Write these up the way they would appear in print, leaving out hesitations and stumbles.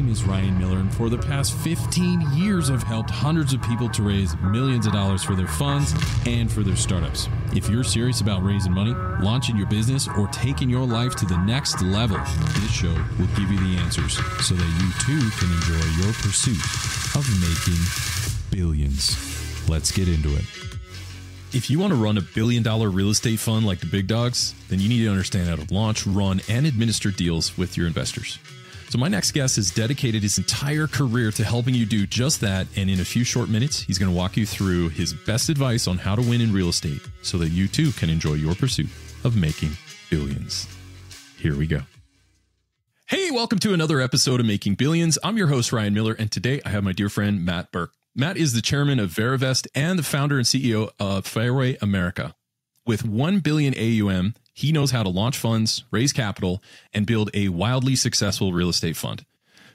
is Ryan Miller, and for the past 15 years, I've helped hundreds of people to raise millions of dollars for their funds and for their startups. If you're serious about raising money, launching your business, or taking your life to the next level, this show will give you the answers so that you too can enjoy your pursuit of making billions. Let's get into it. If you want to run a billion-dollar real estate fund like the big dogs, then you need to understand how to launch, run, and administer deals with your investors. So my next guest has dedicated his entire career to helping you do just that, and in a few short minutes, he's going to walk you through his best advice on how to win in real estate so that you too can enjoy your pursuit of making billions. Here we go. Hey, welcome to another episode of Making Billions. I'm your host, Ryan Miller, and today I have my dear friend, Matt Burke. Matt is the chairman of Verivest and the founder and CEO of Fairway America. With 1 billion AUM, he knows how to launch funds, raise capital, and build a wildly successful real estate fund.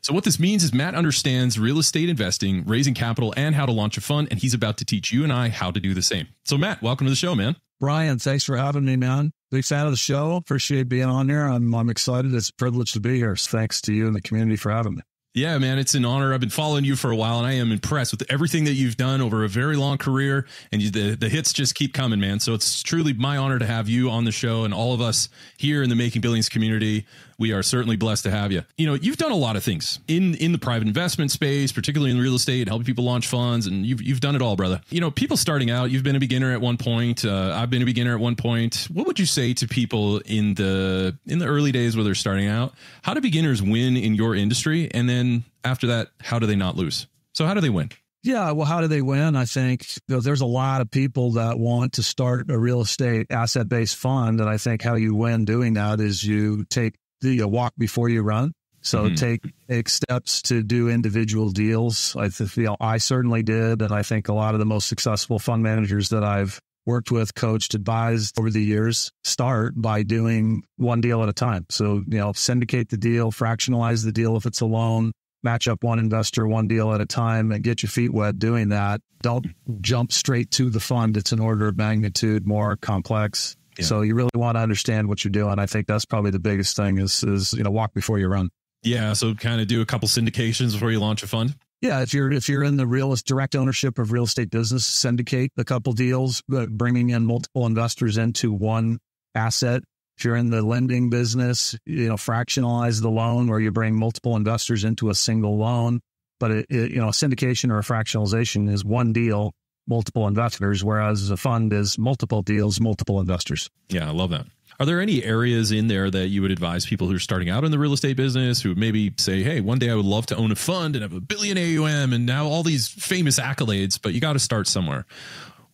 So what this means is Matt understands real estate investing, raising capital, and how to launch a fund, and he's about to teach you and I how to do the same. So Matt, welcome to the show, man. Brian, thanks for having me, man. Big fan of the show. Appreciate being on there. I'm excited. It's a privilege to be here. So thanks to you and the community for having me. Yeah, man, it's an honor. I've been following you for a while, and I am impressed with everything that you've done over a very long career, and the hits just keep coming, man. So it's truly my honor to have you on the show, and all of us here in the Making Billions community, we are certainly blessed to have you. You know, you've done a lot of things in the private investment space, particularly in real estate, helping people launch funds, and you've done it all, brother. You know, people starting out, you've been a beginner at one point. I've been a beginner at one point. What would you say to people in the early days where they're starting out? How do beginners win in your industry? And then after that, how do they not lose? So how do they win? Yeah, well, how do they win? I think there's a lot of people that want to start a real estate asset-based fund. And I think how you win doing that is you take the walk before you run. So take steps to do individual deals. I certainly did. And I think a lot of the most successful fund managers that I've worked with, coached, advised over the years start by doing one deal at a time. So, syndicate the deal, fractionalize the deal if it's a loan, match up one investor, one deal at a time, and get your feet wet doing that. Don't jump straight to the fund. It's an order of magnitude more complex. Yeah. So you really want to understand what you're doing. I think that's probably the biggest thing is walk before you run. Yeah. So kind of do a couple syndications before you launch a fund. Yeah. If you're in the direct ownership of real estate business, syndicate a couple deals, bringing in multiple investors into one asset. If you're in the lending business, fractionalize the loan where you bring multiple investors into a single loan. But a syndication or a fractionalization is one deal, multiple investors, whereas a fund is multiple deals, multiple investors. Yeah, I love that. Are there any areas in there that you would advise people who are starting out in the real estate business who maybe say, hey, one day I would love to own a fund and have 1 billion AUM and now all these famous accolades, but you got to start somewhere?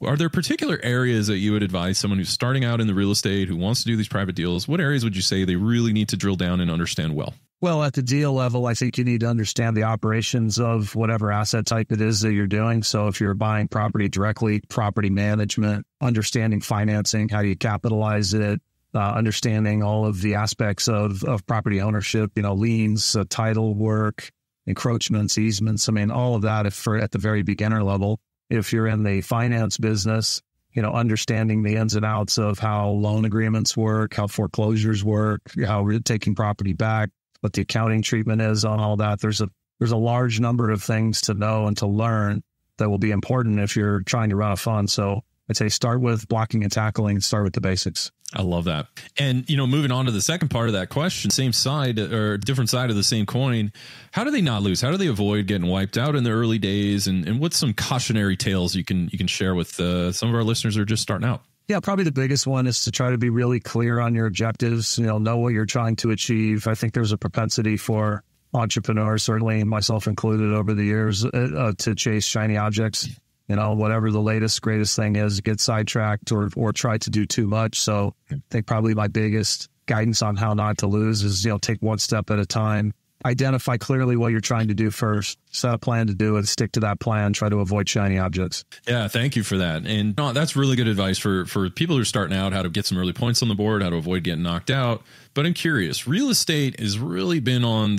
Are there particular areas that you would advise someone who's starting out in the real estate, who wants to do these private deals? What areas would you say they really need to drill down and understand well? Well, at the deal level, I think you need to understand the operations of whatever asset type it is that you're doing. So if you're buying property directly, property management, understanding financing, how do you capitalize it, understanding all of the aspects of property ownership, liens, title work, encroachments, easements. I mean, all of that at the very beginner level. If you're in the finance business, understanding the ins and outs of how loan agreements work, how foreclosures work, how we're taking property back, what the accounting treatment is on all that. There's a large number of things to know and to learn that will be important if you're trying to run a fund. So I'd say start with blocking and tackling and start with the basics. I love that. And, moving on to the second part of that question, same side or different side of the same coin. How do they not lose? How do they avoid getting wiped out in the early days? And what's some cautionary tales you can share with some of our listeners who are just starting out? Yeah, probably the biggest one is to try to be really clear on your objectives, know what you're trying to achieve. I think there's a propensity for entrepreneurs, certainly myself included over the years, to chase shiny objects. Whatever the latest, greatest thing is, get sidetracked or try to do too much. So I think probably my biggest guidance on how not to lose is, take one step at a time. Identify clearly what you're trying to do first, set a plan to do it, stick to that plan, try to avoid shiny objects. Yeah, thank you for that. And that's really good advice for people who are starting out, how to get some early points on the board, how to avoid getting knocked out. But I'm curious, real estate has really been on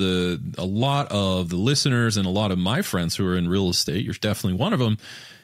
a lot of the listeners and a lot of my friends who are in real estate. You're definitely one of them.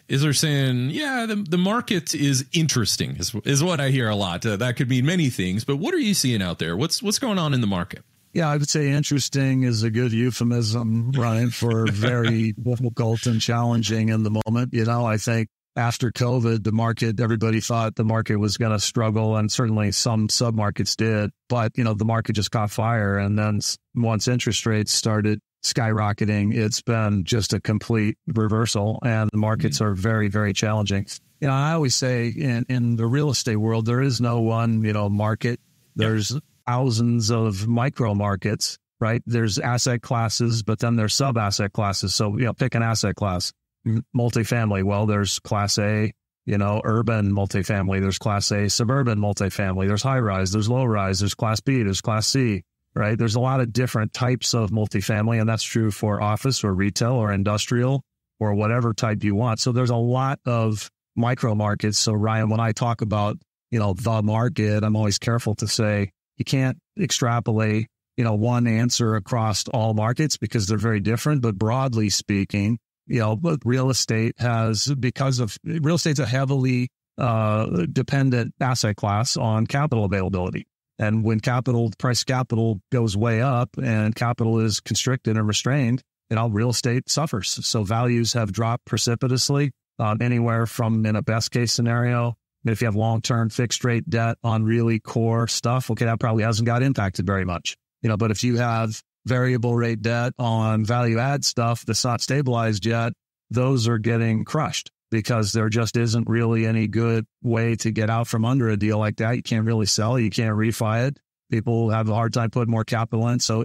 Is they're saying, yeah, the market is interesting is what I hear a lot. That could mean many things, but what are you seeing out there? What's going on in the market? Yeah, I would say interesting is a good euphemism, Ryan, for very difficult and challenging in the moment. I think after COVID, the market, everybody thought the market was going to struggle, and certainly some submarkets did. But, the market just caught fire. And then once interest rates started skyrocketing, it's been just a complete reversal, and the markets are very, very challenging. I always say in the real estate world, there is no one, market. There's thousands of micro markets, right? There's asset classes, but then there's sub asset classes. So, pick an asset class. Multifamily. Well, there's class A, urban multifamily. There's class A suburban multifamily. There's high rise. There's low rise. There's class B. There's class C, right? There's a lot of different types of multifamily, and that's true for office or retail or industrial or whatever type you want. So there's a lot of micro markets. So Ryan, when I talk about, the market, I'm always careful to say, you can't extrapolate, one answer across all markets because they're very different. But broadly speaking, but real estate's a heavily dependent asset class on capital availability. And when price capital goes way up and capital is constricted and restrained, real estate suffers. So values have dropped precipitously, anywhere from, in a best case scenario, if you have long-term fixed rate debt on really core stuff, okay, that probably hasn't got impacted very much. But if you have variable rate debt on value add stuff that's not stabilized yet, those are getting crushed because there just isn't really any good way to get out from under a deal like that. You can't really sell, you can't refi it. People have a hard time putting more capital in. So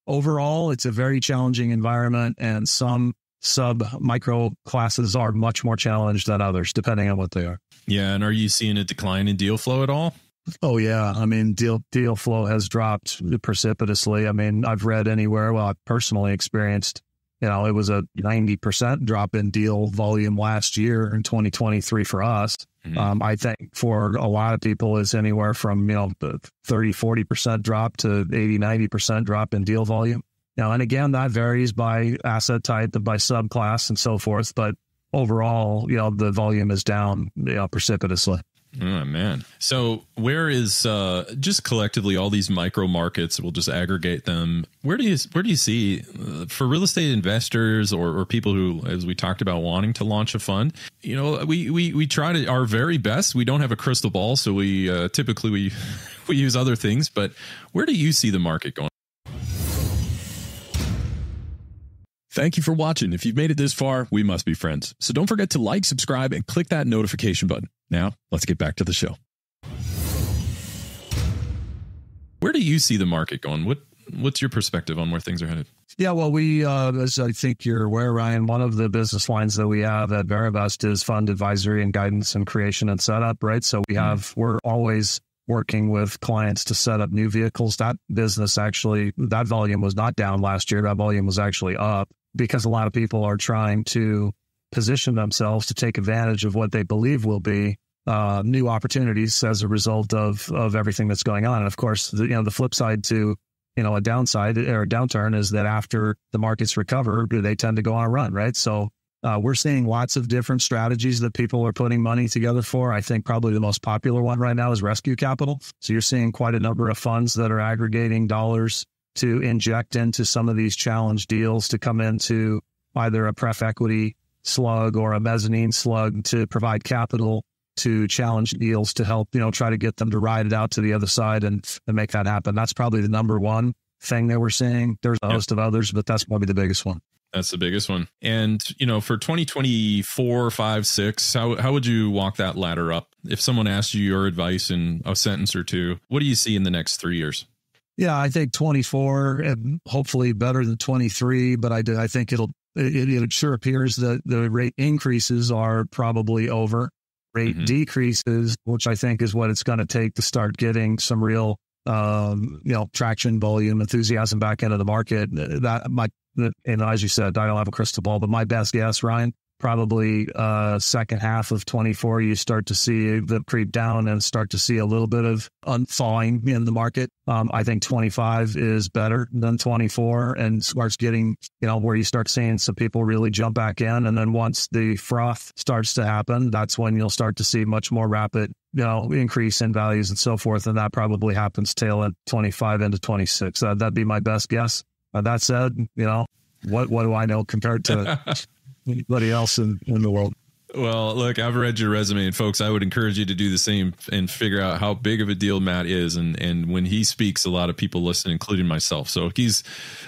overall, it's a very challenging environment, and some sub micro classes are much more challenged than others, depending on what they are. Yeah. And are you seeing a decline in deal flow at all? Oh, yeah. I mean, deal flow has dropped precipitously. I mean, I've read anywhere, I've personally experienced, it was a 90% drop in deal volume last year in 2023 for us. Mm-hmm. I think for a lot of people is anywhere from, the 30-40% drop to 80-90% drop in deal volume. And again, that varies by asset type, by subclass and so forth. But overall, the volume is down precipitously. Oh, man. So where is just collectively all these micro markets, we'll just aggregate them. Where do you see for real estate investors or people who, as we talked about, wanting to launch a fund? We try our very best. We don't have a crystal ball, so we typically we use other things. But where do you see the market going? Thank you for watching. If you've made it this far, we must be friends. So don't forget to like, subscribe, and click that notification button. Now, let's get back to the show. Where do you see the market going? What's your perspective on where things are headed? Yeah, well, we, as I think you're aware, Ryan, one of the business lines that we have at Verivest is fund advisory and guidance and creation and setup, right? So we're always working with clients to set up new vehicles. That business actually, that volume was not down last year. That volume was actually up because a lot of people are trying to position themselves to take advantage of what they believe will be new opportunities as a result of everything that's going on. And of course, the flip side to, a downside or a downturn is that after the markets recover, they tend to go on a run, right? So we're seeing lots of different strategies that people are putting money together for. I think probably the most popular one right now is rescue capital. So you're seeing quite a number of funds that are aggregating dollars to inject into some of these challenge deals to come into either a pref equity slug or a mezzanine slug to provide capital to challenge deals to help, try to get them to ride it out to the other side and make that happen. That's probably the number one thing that we're seeing. There's a host of others, but that's probably the biggest one. That's the biggest one. And, for 2024, 5, 6, how would you walk that ladder up? If someone asked you your advice in a sentence or two, what do you see in the next 3 years? Yeah, I think 24 and hopefully better than 23, but I think it sure appears that the rate increases are probably over. Rate decreases, which I think is what it's going to take to start getting some real, traction, volume, enthusiasm back into the market. And as you said, I don't have a crystal ball, but my best guess, Ryan, probably second half of 24, you start to see the creep down and start to see a little bit of unthawing in the market. I think 25 is better than 24 and starts getting, where you start seeing some people really jump back in. And then once the froth starts to happen, that's when you'll start to see much more rapid, increase in values and so forth. And that probably happens tail end 25 into 26. That'd be my best guess. That said, what do I know compared to anybody else in the world? Well, look, I've read your resume, and folks, I would encourage you to do the same and figure out how big of a deal Matt is. And when he speaks, a lot of people listen, including myself. So he's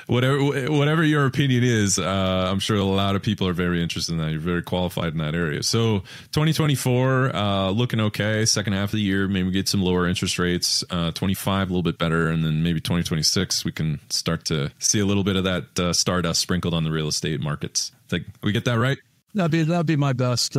whatever your opinion is, I'm sure a lot of people are very interested in that. You're very qualified in that area. So 2024, looking okay. Second half of the year, maybe get some lower interest rates. 25, a little bit better. And then maybe 2026, we can start to see a little bit of that stardust sprinkled on the real estate markets. Think we get that right? That'd be my best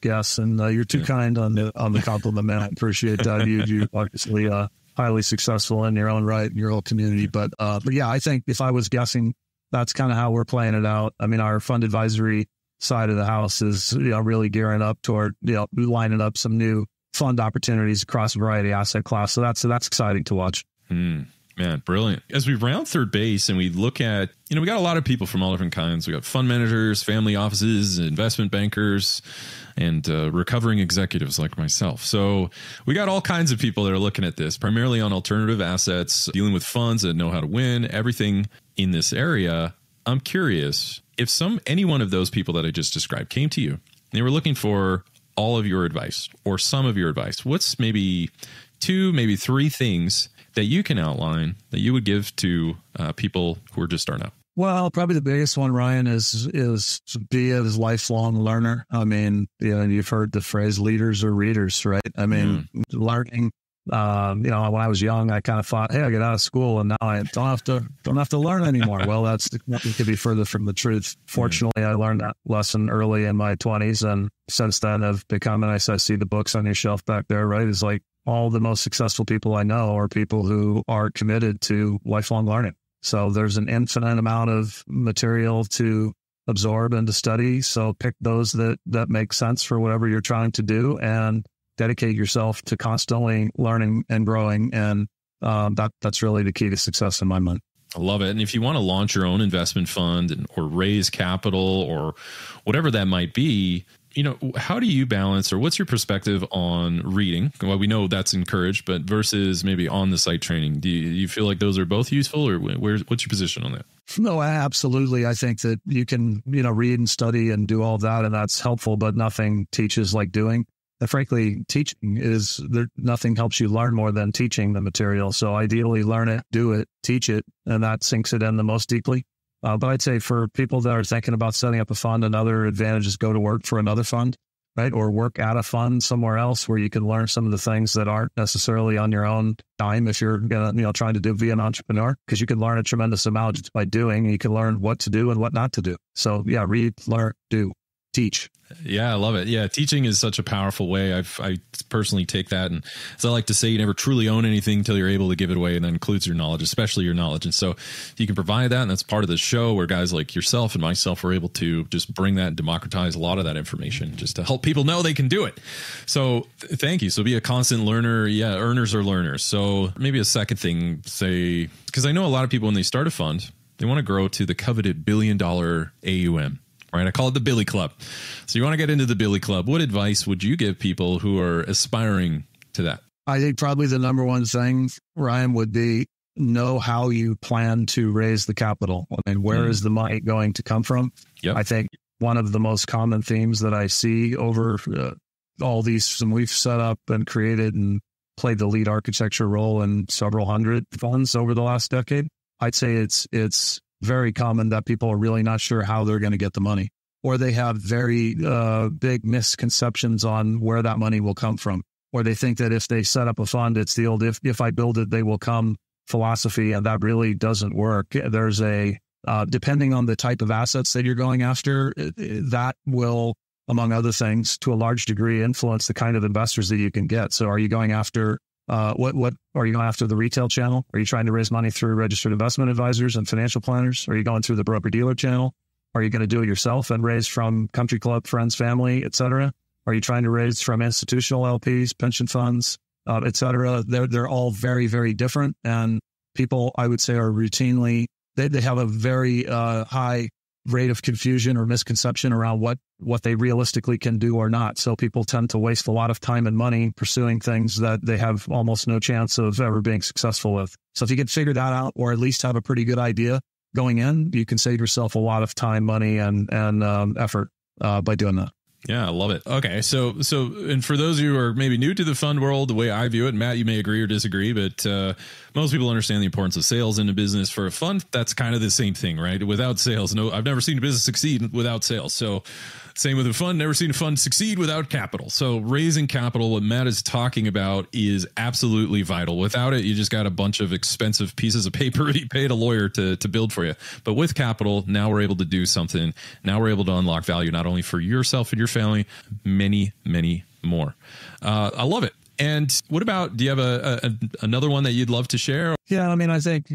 guess, and you're too kind on the compliment, man. I appreciate that. You obviously highly successful in your own right in your whole community, but yeah, I think if I was guessing, that's kind of how we're playing it out. I mean, our fund advisory side of the house is really gearing up toward lining up some new fund opportunities across a variety of asset class. So that's exciting to watch. Man, brilliant. As we round third base and we look at, we got a lot of people from all different kinds. We got fund managers, family offices, investment bankers, and recovering executives like myself. So we got all kinds of people that are looking at this, primarily on alternative assets, dealing with funds that know how to win, everything in this area. I'm curious if any one of those people that I just described came to you and they were looking for all of your advice or some of your advice. What's maybe 2, maybe 3 things that you can outline that you would give to people who are just starting out? Well, probably the biggest one, Ryan, is to be a lifelong learner. I mean, you've heard the phrase "leaders are readers," right? I mean, learning. When I was young, I kind of thought, "Hey, I get out of school, and now I don't have to learn anymore." Well, nothing could be further from the truth. Fortunately, I learned that lesson early in my 20s, and since then, I've become. And I see the books on your shelf back there, right? It's like all the most successful people I know are people who are committed to lifelong learning. So there's an infinite amount of material to absorb and to study. So pick those that make sense for whatever you're trying to do and dedicate yourself to constantly learning and growing. And that's really the key to success in my mind. I love it. And if you want to launch your own investment fund or raise capital or whatever that might be, how do you balance, or what's your perspective on reading? Well, we know that's encouraged, but versus maybe on the site training, do you feel like those are both useful, or what's your position on that? No, absolutely. I think that you can, read and study and do all that, and that's helpful, but nothing teaches like doing. And frankly, teaching nothing helps you learn more than teaching the material. So ideally, learn it, do it, teach it, and that sinks it in the most deeply. But I'd say for people that are thinking about setting up a fund, another advantage is go to work for another fund, right? Or work at a fund somewhere else where you can learn some of the things that aren't necessarily on your own time if you're gonna, trying to be an entrepreneur, because you can learn a tremendous amount just by doing. You can learn what to do and what not to do. So yeah, read, learn, do, teach. Yeah, I love it. Yeah, teaching is such a powerful way. I personally take that, and as I like to say, you never truly own anything until you're able to give it away, and that includes your knowledge, especially your knowledge. And so you can provide that, and that's part of the show where guys like yourself and myself are able to just bring that and democratize a lot of that information just to help people know they can do it. So thank you. So be a constant learner. Yeah, earners are learners. So maybe a second thing, say, because I know a lot of people when they start a fund, they want to grow to the coveted $1 billion AUM. Right, I call it the Billy Club. So you want to get into the Billy Club. What advice would you give people who are aspiring to that? I think probably the number one thing, Ryan, would be know how you plan to raise the capital. I mean, where is the money going to come from? Yep. I think one of the most common themes that I see over all these, and we've set up and created and played the lead architecture role in several hundred funds over the last decade. I'd say it's very common that people are really not sure how they're going to get the money, or they have very big misconceptions on where that money will come from, or they think that if they set up a fund, it's the old if I build it, they will come philosophy, and that really doesn't work. There's depending on the type of assets that you're going after, that will, among other things, to a large degree influence the kind of investors that you can get. So are you going after what are you going after the retail channel? Are you trying to raise money through registered investment advisors and financial planners? Are you going through the broker dealer channel? Are you going to do it yourself and raise from country club, friends, family, et cetera? Are you trying to raise from institutional LPs, pension funds, et cetera? They're all very, very different. And people, I would say, are routinely, they have a very high rate of confusion or misconception around what they realistically can do or not. So people tend to waste a lot of time and money pursuing things that they have almost no chance of ever being successful with. So if you can figure that out, or at least have a pretty good idea going in, you can save yourself a lot of time, money, and effort by doing that. Yeah, I love it. Okay, so, and for those of you who are maybe new to the fund world, the way I view it, Matt, you may agree or disagree, but most people understand the importance of sales in a business. For a fund, that's kind of the same thing, right? Without sales, no, I've never seen a business succeed without sales. So same with a fund, never seen a fund succeed without capital. So raising capital, what Matt is talking about, is absolutely vital. Without it, you just got a bunch of expensive pieces of paper you paid a lawyer to build for you. But with capital, now we're able to do something. Now we're able to unlock value, not only for yourself and your family, many, many more. I love it. And what about, do you have another one that you'd love to share? Yeah, I mean, I think,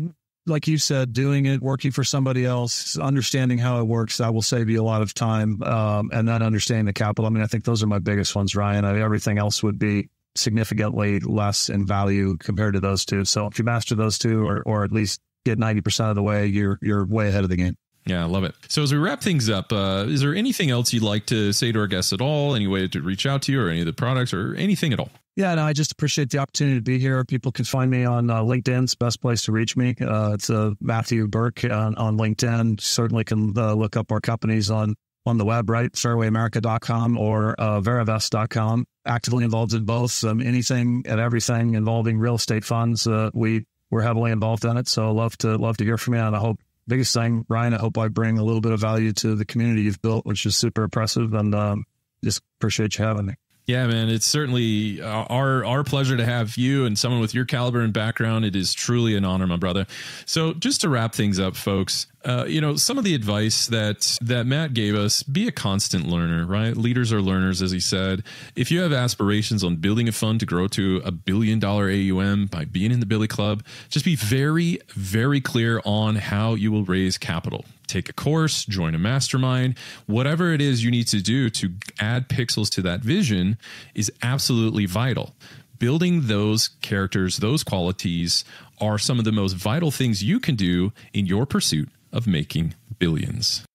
like you said, doing it, working for somebody else, understanding how it works, that will save you a lot of time, and then understanding the capital. I mean, I think those are my biggest ones, Ryan. Everything else would be significantly less in value compared to those two. So if you master those two, or at least get 90% of the way, you're way ahead of the game. Yeah, I love it. So as we wrap things up, is there anything else you'd like to say to our guests at all? Any way to reach out to you, or any of the products, or anything at all? Yeah, no, I just appreciate the opportunity to be here. People can find me on LinkedIn. It's the best place to reach me. It's Matthew Burke on LinkedIn. Certainly can look up our companies on the web, right? fairwayamerica.com or veravest.com. Actively involved in both. Anything and everything involving real estate funds. We're heavily involved in it. So love to hear from you. And I hope, biggest thing, Ryan, I hope I bring a little bit of value to the community you've built, which is super impressive. And just appreciate you having me. Yeah, man, it's certainly our pleasure to have you and someone with your caliber and background. It is truly an honor, my brother. So just to wrap things up, folks, some of the advice that Matt gave us: be a constant learner, right? Leaders are learners, as he said. If you have aspirations on building a fund to grow to $1 billion AUM by being in the Billy Club, just be very, very clear on how you will raise capital. Take a course, join a mastermind, whatever it is you need to do to add pixels to that vision is absolutely vital. Building those characters, those qualities, are some of the most vital things you can do in your pursuit of making billions.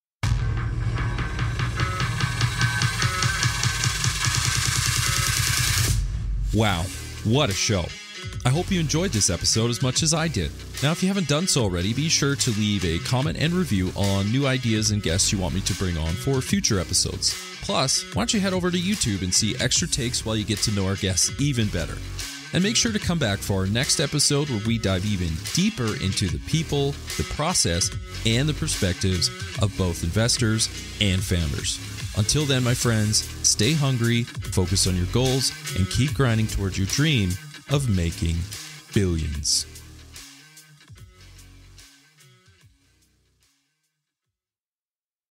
Wow, what a show. I hope you enjoyed this episode as much as I did. Now, if you haven't done so already, be sure to leave a comment and review on new ideas and guests you want me to bring on for future episodes. Plus, why don't you head over to YouTube and see extra takes while you get to know our guests even better. And make sure to come back for our next episode, where we dive even deeper into the people, the process, and the perspectives of both investors and founders. Until then, my friends, stay hungry, focus on your goals, and keep grinding towards your dream of making billions.